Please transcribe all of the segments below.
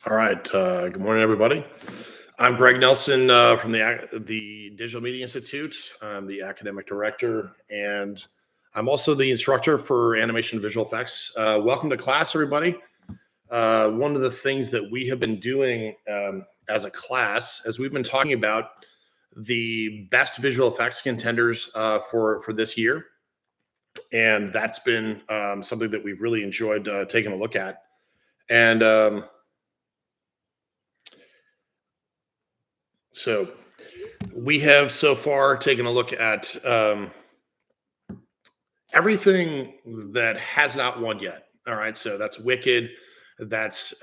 All right. Good morning, everybody. I'm Greg Nelson from the Digital Media Institute. I'm the academic director, and I'm also the instructor for animation and visual effects. Welcome to class, everybody. One of the things that we have been doing as a class, as we've been talking about the best visual effects contenders for this year, and that's been something that we've really enjoyed taking a look at. And so we have so far taken a look at everything that has not won yet. All right, so that's Wicked, that's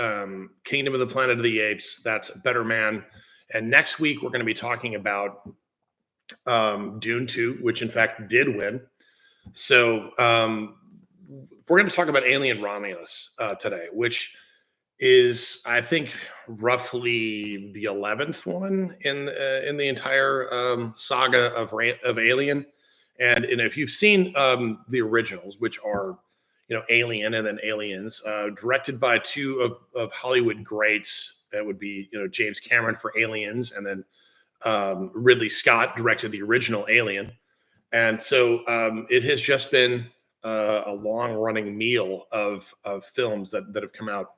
Kingdom of the Planet of the Apes, that's Better Man, and next week we're going to be talking about Dune 2, which in fact did win. So we're going to talk about Alien Romulus today, which is I think roughly the 11th one in the entire saga of Alien. And if you've seen the originals, which are Alien and then Aliens, directed by two of Hollywood greats, that would be James Cameron for Aliens, and then Ridley Scott directed the original Alien. And so it has just been a long running meal of films that have come out.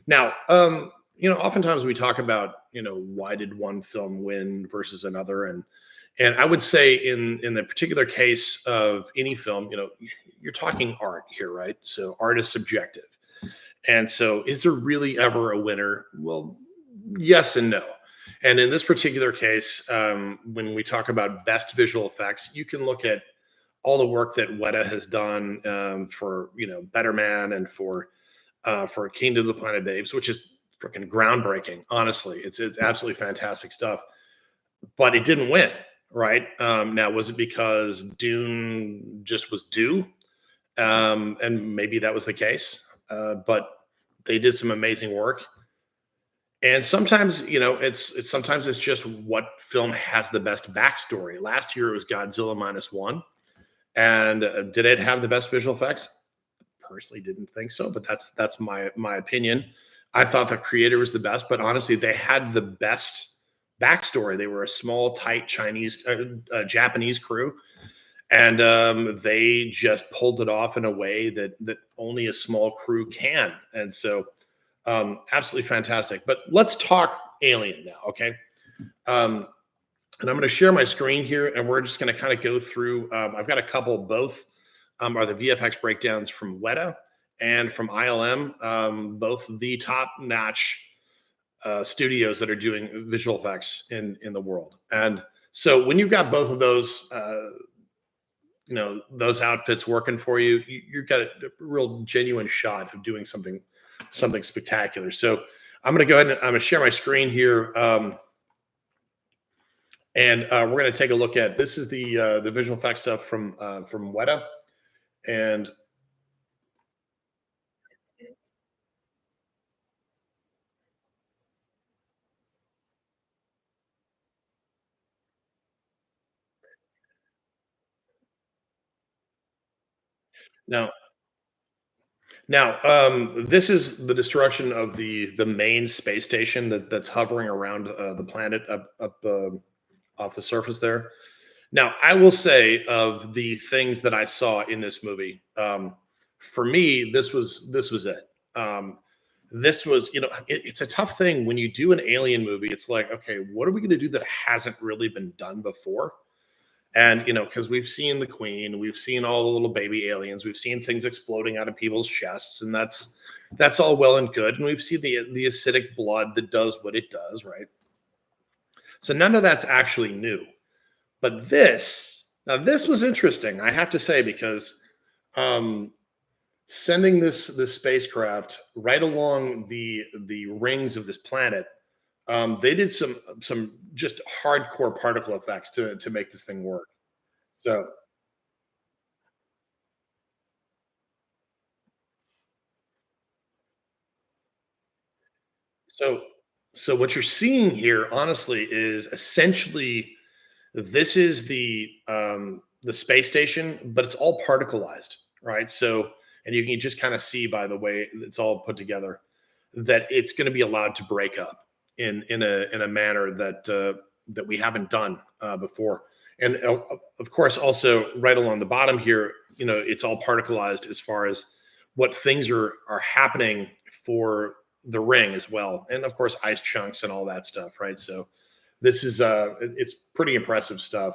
Now, oftentimes we talk about, why did one film win versus another, and I would say in the particular case of any film, you're talking art here, right? So art is subjective, and so is there really ever a winner? Well, yes and no. And in this particular case, when we talk about best visual effects, you can look at all the work that WETA has done for Better Man and for Kingdom of the Planet of the Apes, which is freaking groundbreaking. Honestly, it's absolutely fantastic stuff. But it didn't win, right? Now, was it because Dune just was due? And maybe that was the case. But they did some amazing work. And sometimes, it's sometimes it's just what film has the best backstory. Last year it was Godzilla minus one, and did it have the best visual effects? Personally didn't think so, but that's my opinion. I thought the creator was the best, but honestly, they had the best backstory. They were a small, tight Japanese crew, and they just pulled it off in a way that only a small crew can. And so, absolutely fantastic. But let's talk Alien now, okay? Um, and I'm going to share my screen here, and we're just going to kind of go through. I've got a couple. Both are the VFX breakdowns from WETA and from ILM, both the top-notch studios that are doing visual effects in the world. And so when you've got both of those, those outfits working for you, you've got a real genuine shot of doing something spectacular. So I'm going to go ahead and I'm going to share my screen here. And we're going to take a look at this is the visual effects stuff from WETA, and now this is the destruction of the main space station that's hovering around the planet up off the surface there. Now, I will say of the things that I saw in this movie, for me, this was it. This was, it's a tough thing when you do an alien movie. It's like, okay, what are we going to do that hasn't really been done before? And because we've seen the Queen, we've seen all the little baby aliens, we've seen things exploding out of people's chests, and that's all well and good. And we've seen the acidic blood that does what it does, right? So none of that's actually new. But this was interesting, I have to say, because um, sending this spacecraft right along the rings of this planet, they did some just hardcore particle effects to make this thing work. So so so what you're seeing here, honestly, is essentially this is the space station, but it's all particleized, right? So and you can just kind of see by the way it's all put together. that it's going to be allowed to break up in a manner that we haven't done before. And of course, also right along the bottom here, it's all particleized as far as what things are happening for the ring as well, and of course, ice chunks and all that stuff, right? So this is it's pretty impressive stuff.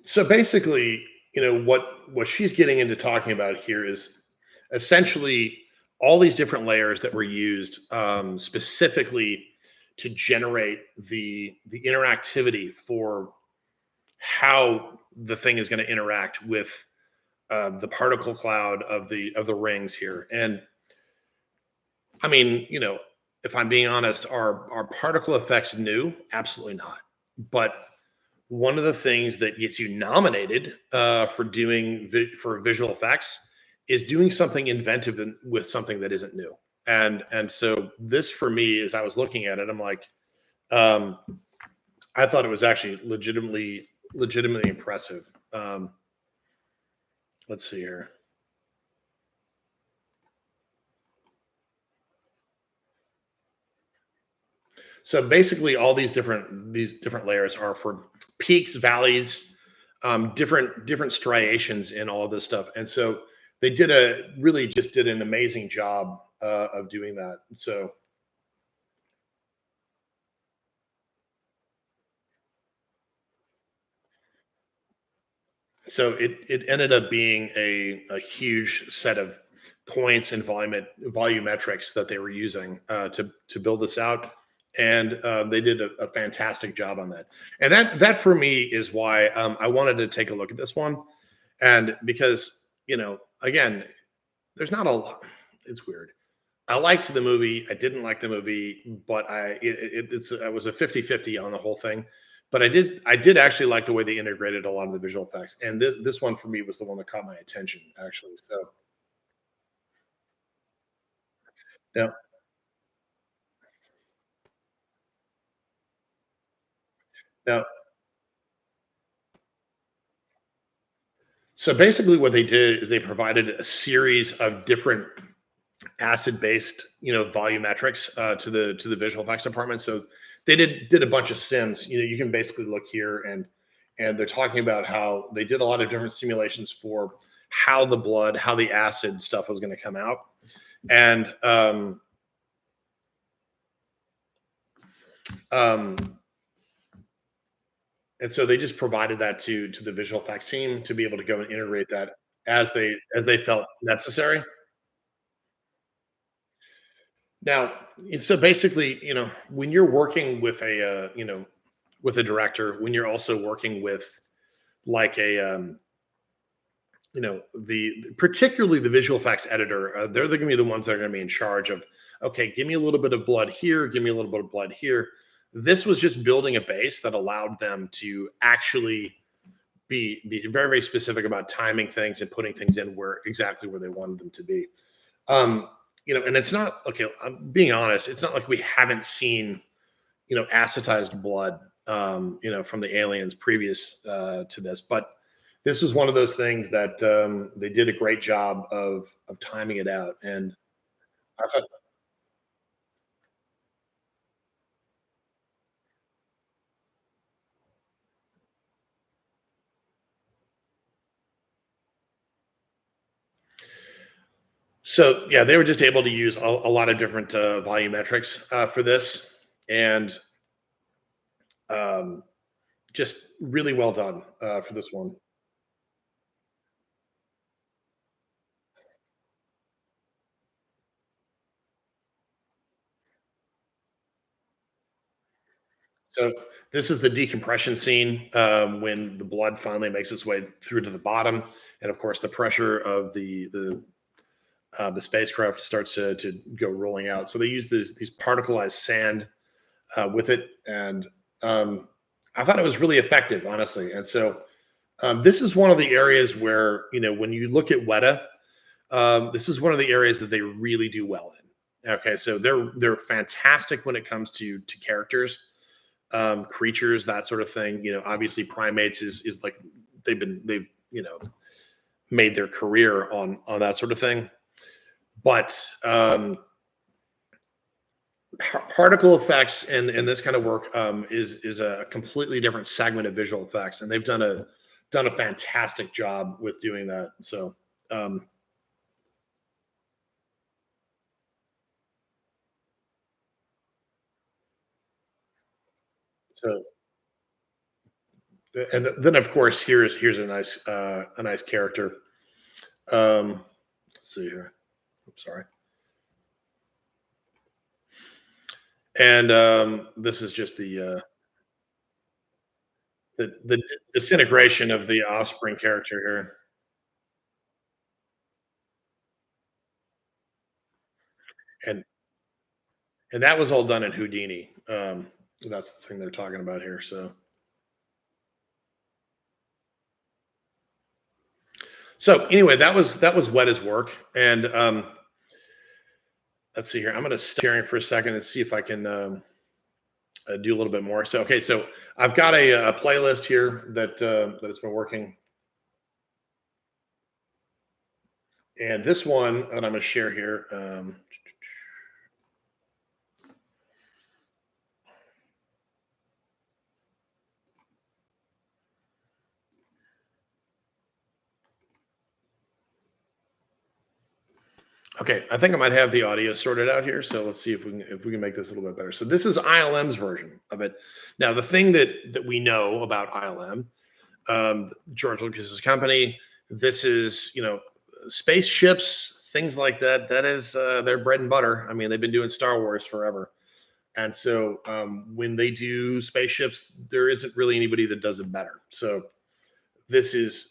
So basically, what she's getting into talking about here is essentially all these different layers that were used specifically to generate the interactivity for how the thing is going to interact with the particle cloud of the rings here. And I mean, if I'm being honest, are particle effects new? Absolutely not. But one of the things that gets you nominated for for visual effects is doing something inventive with something that isn't new. And so this for me, as I was looking at it, I'm like, um, I thought it was actually legitimately impressive. Um, let's see here. So basically, all these different layers are for peaks, valleys, different striations in all of this stuff. And so they did an amazing job of doing that. So it ended up being a huge set of points and volumetrics that they were using to build this out, and they did a fantastic job on that. And that for me is why I wanted to take a look at this one, and because again, there's not a lot. It's weird. I liked the movie. I didn't like the movie, but I was a 50-50 on the whole thing. But I did actually like the way they integrated a lot of the visual effects. And this one for me was the one that caught my attention actually. So yeah. Now, so basically what they did is they provided a series of different acid-based, volumetrics to the visual effects department. So they did a bunch of sims. You can basically look here, and they're talking about how they did a lot of different simulations for how the acid stuff was going to come out, and um, and so they just provided that to the visual effects team to be able to go and integrate that as they felt necessary. Now, so basically, when you're working with with a director, when you're also working with like the particularly the visual effects editor, they're going to be the ones that are going to be in charge of, okay, give me a little bit of blood here, give me a little bit of blood here. This was just building a base that allowed them to actually be very very specific about timing things and putting things in where they wanted them to be. um and it's not okay, I'm being honest, it's not like we haven't seen acetized blood, from the aliens previous to this. But this was one of those things that they did a great job of timing it out. And I thought, so yeah, they were just able to use a lot of different volumetrics for this, and um, just really well done for this one. So this is the decompression scene when the blood finally makes its way through to the bottom, and of course the pressure of the spacecraft starts to go rolling out. So they use these particleized sand with it, and I thought it was really effective, honestly. And so this is one of the areas where when you look at WETA, this is one of the areas that they really do well in. Okay, so they're fantastic when it comes to characters, creatures, that sort of thing. Obviously primates is like they've made their career on that sort of thing. But particle effects and this kind of work is a completely different segment of visual effects, and they've done a fantastic job with doing that. So um, so and then of course here's a nice character. Let's see here. I'm sorry. And this is just the disintegration of the offspring character here. And that was all done in Houdini. That's the thing they're talking about here. So anyway, that was Weta's work, and let's see here. I'm going to stop sharing for a second and see if I can do a little bit more. So okay, so I've got a playlist here that has been working, and this one that I'm going to share here. Okay, I think I might have the audio sorted out here. So let's see if we can make this a little bit better. So this is ILM's version of it. Now the thing that we know about ILM, George Lucas's company, this is spaceships, things like that. That is their bread and butter. I mean, they've been doing Star Wars forever, and so when they do spaceships, there isn't really anybody that does it better. So this is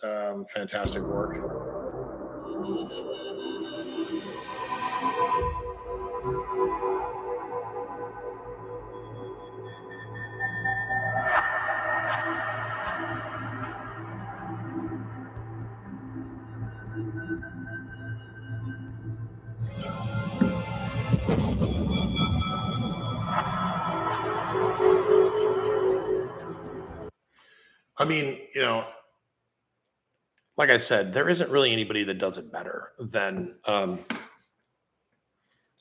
fantastic work. I mean, like I said, there isn't really anybody that does it better than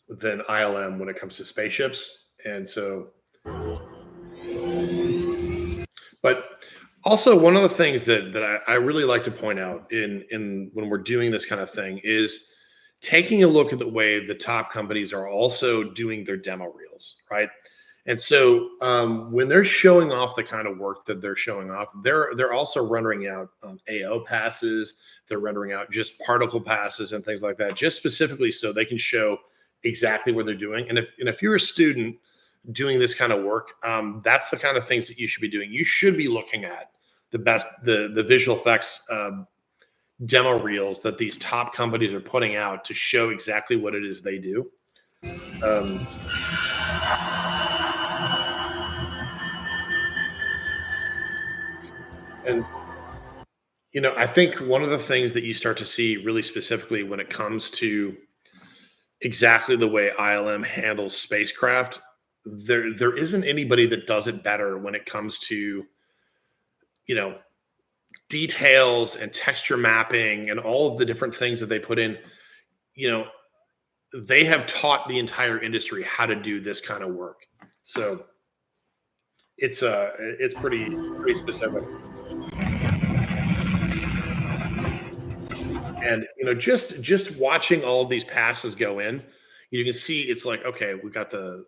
ILM when it comes to spaceships. And so, but also one of the things that I really like to point out in when we're doing this kind of thing is taking a look at the way the top companies are also doing their demo reels, right? And so when they're showing off the kind of work that they're showing off, they're also rendering out AO passes. They're rendering out just particle passes and things like that, just specifically so they can show exactly what they're doing. And if you're a student doing this kind of work, that's the kind of things that you should be doing. You should be looking at the visual effects demo reels that these top companies are putting out to show exactly what it is they do. Um, and I think one of the things that you start to see really specifically when it comes to exactly the way ILM handles spacecraft, there isn't anybody that does it better when it comes to you know details and texture mapping and all of the different things that they put in. You know, they have taught the entire industry how to do this kind of work. So it's pretty specific. And just watching all of these passes go in, you can see it's like, okay, we've got the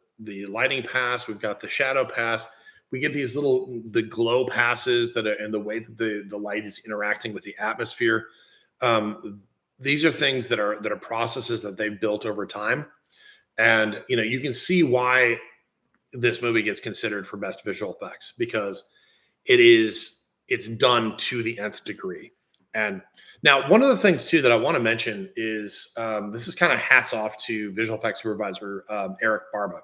lighting pass, we've got the shadow pass, we get these little the glow passes that are, and the way that the light is interacting with the atmosphere. These are things that are processes that they've built over time, and you can see why this movie gets considered for best visual effects, because it's done to the nth degree. And now, one of the things too that I want to mention is, this is kind of hats off to visual effects supervisor Eric Barba.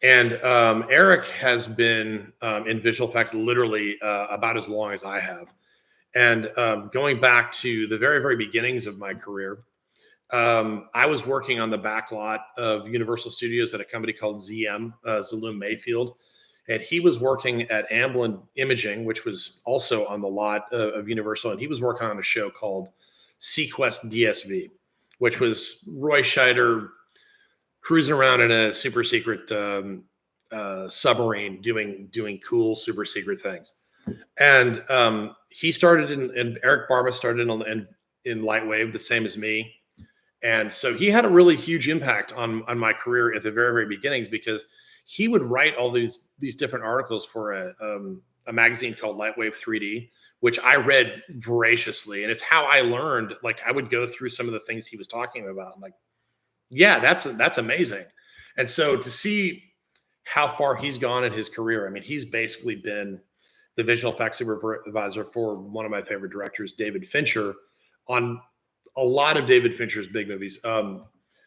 And Eric has been in visual effects literally about as long as I have. And going back to the very, very beginnings of my career, I was working on the back lot of Universal Studios at a company called ZM, Zaloom Mayfield. And he was working at Amblin Imaging, which was also on the lot of Universal. And he was working on a show called Sequest DSV, which was Roy Scheider cruising around in a super secret submarine doing cool super secret things. And he started and Eric Barba started in Lightwave, the same as me. And so he had a really huge impact on my career at the very, very beginnings, because he would write all these different articles for a magazine called Lightwave 3D, which I read voraciously. And it's how I learned. Like, I would go through some of the things he was talking about. I'm like, yeah, that's amazing. And so to see how far he's gone in his career, I mean, he's basically been the visual effects supervisor for one of my favorite directors, David Fincher, on a lot of David Fincher's big movies,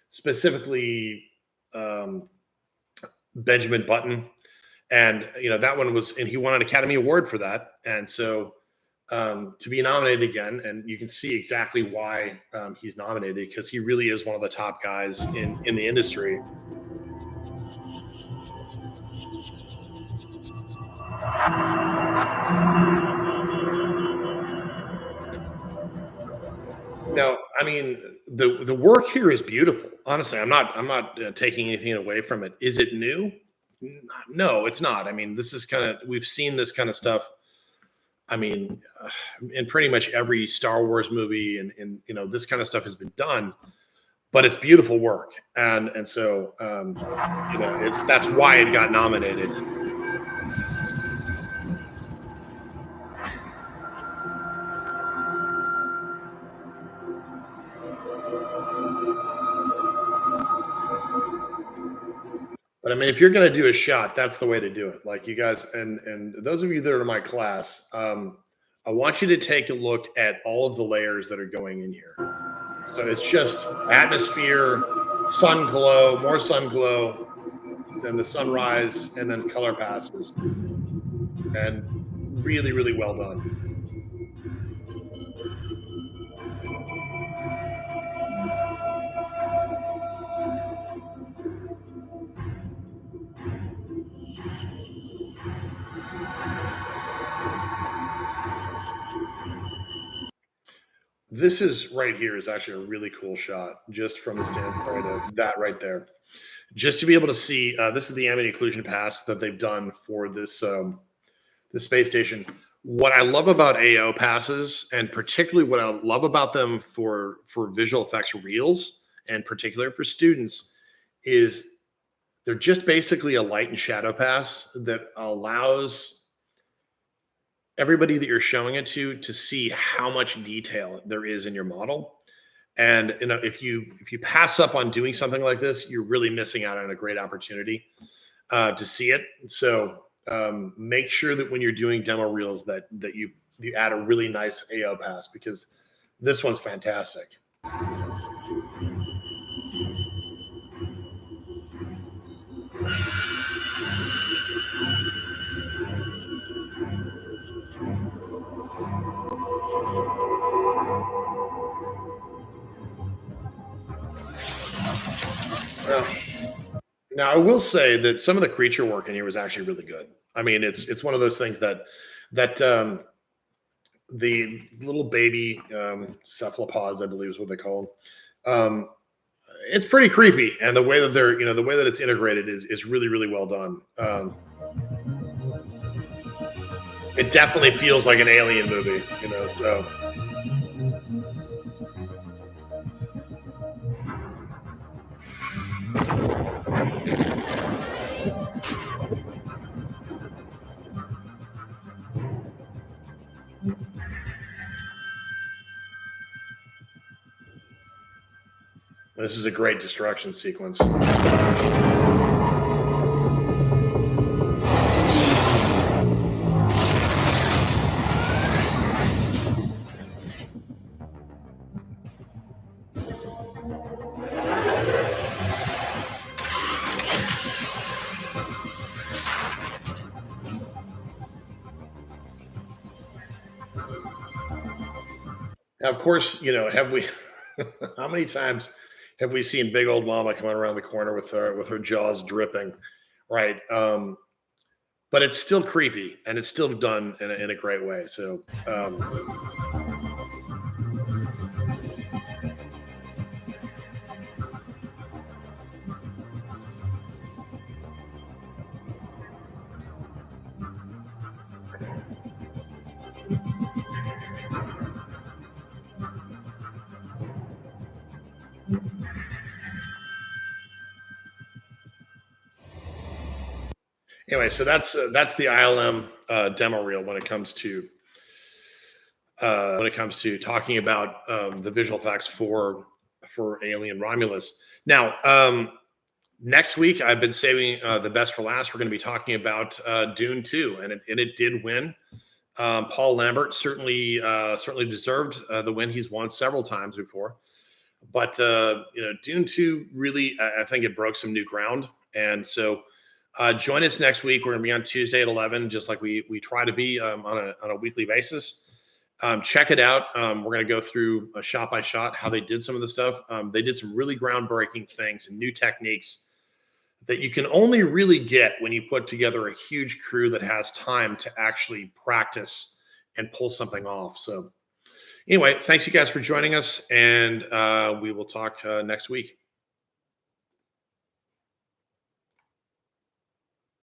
specifically Benjamin Button. And, that one was, and he won an Academy Award for that. And so to be nominated again, and you can see exactly why he's nominated, because he really is one of the top guys in the industry. No, I mean, the work here is beautiful. Honestly, I'm not taking anything away from it. Is it new? No, it's not. I mean, this is we've seen this kind of stuff. I mean, in pretty much every Star Wars movie, and this kind of stuff has been done, but it's beautiful work, and so that's why it got nominated. But I mean, if you're going to do a shot, that's the way to do it. Like, you guys, and those of you that are in my class, I want you to take a look at all of the layers that are going in here. So it's just atmosphere, sun glow, more sun glow, then the sunrise, and then color passes, and really, really well done. This is right here is actually a really cool shot, just from the standpoint of that right there. Just to be able to see, this is the ambient occlusion pass that they've done for this space station. What I love about AO passes, and particularly what I love about them for visual effects reels, and particularly for students, is they're just basically a light and shadow pass that allows everybody that you're showing it to see how much detail there is in your model. And if you pass up on doing something like this, you're really missing out on a great opportunity to see it. So make sure that when you're doing demo reels that you add a really nice AO pass, because this one's fantastic. Now, I will say that some of the creature work in here was actually really good. I mean, it's one of those things that the little baby cephalopods, I believe is what they call them. It's pretty creepy, and the way that the way that it's integrated is really, really well done. It definitely feels like an alien movie, so. This is a great destruction sequence. Now, of course, have we how many times have we seen big old mama coming around the corner with her jaws dripping, right? But it's still creepy and it's still done in a great way. So, anyway, so that's the ILM demo reel when it comes to talking about the visual effects for Alien Romulus. Now, next week I've been saving the best for last. We're going to be talking about Dune 2, and it did win. Paul Lambert certainly deserved the win. He's won several times before, but Dune 2 really, I think it broke some new ground. And so join us next week. We're going to be on Tuesday at 11, just like we try to be on a weekly basis. Check it out. We're going to go through a shot by shot how they did some of the stuff. They did some really groundbreaking things and new techniques that you can only really get when you put together a huge crew that has time to actually practice and pull something off. So, anyway, thanks you guys for joining us, and we will talk next week.